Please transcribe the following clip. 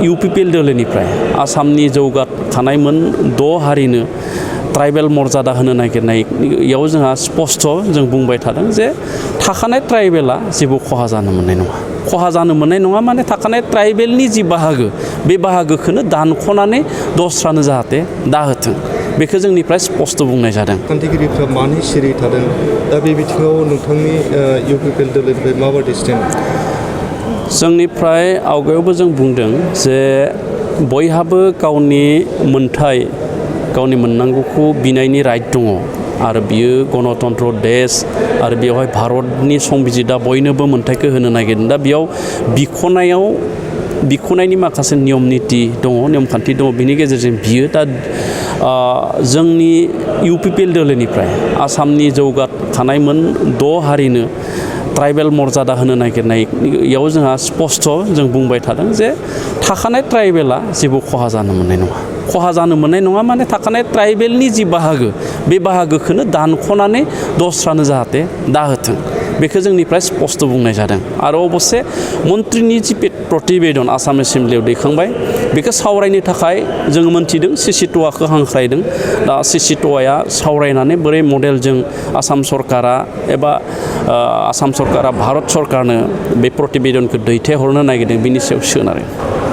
UPL दोलोनिफ्राय आसामनि जौगाखानाय मोन 6 हारिनो tribal मर्यादा होनो नागिरनायाव जोंहा स्पष्ट जों बुंबाय थादों जे थाखानाय ट्राइबेला जेबो खहा जानो मोननाय नङा। खहा जानो मोननाय नङा माने थाखानाय ट्राइबेलनि जि बाहागो बे बाहागोखौनो दानख'नानै दस्रानो जाहाथे दाहोथों बेखौ जोंनिफ्राय स्पष्ट बुंनाय जादों। खान्थिगिरिफ्रा मानो सिरि थादों दा बे बिथिङाव नोंथांनि UPL दोलोनिफ्राय माबायदि स्टेन्ड? जोंनिफ्राय आवगायावबो जों बुंदों जे बयहाबो गावनि मोनथाय गावनि मोननांगौखौ बिनायनि राइट दङ आरो बियो गणतन्त्र देश आरो बेवहाय भारतनि संबिजिदा बयनोबो मोनथायखौ होनो नागिरदों। दा बेयाव बिख'नायनि माखासे नियम निति दङ, नेमखान्थि दङ, बिनि गेजेरजों बियो दा जोंनि UPL दोलोनिफ्राय आसामनि जौगाखानाय मोन 6 हारिनो ट्राइबेल मर्यादा होनो नागिरनायाव जोंहा स्पष्ट जों बुंबाय थादों जे थाखानाय ट्राइबेला जेबो खहा जानो मोननाय नङा। खहा जानो मोननाय नङा माने थाखानाय ट्राइबेलनि जि बाहागो बे बाहागोखौनो दानख'नानै दस्रानो जाहाथे दाहोथों बेखौ जोंनिफ्राय स्पष्ट बुंनाय जादों। आरो अबस्से मन्त्रिनि जि प्रतिवेदन आसाम एसेम्ब्लियाव दैखांबाय बेखौ सावरायनो थाखाय जोङो मोन्थिदों CC2खौ हांख्रायदों। दा CC2आ सावरायनानै बोरै मडेलजों आसाम सरकारा एबा आसाम सरकारा भारत सरकारनो बे प्रतिवेदनखौ दैथायहरनो नागिरदों बिनि सायाव सोनारो।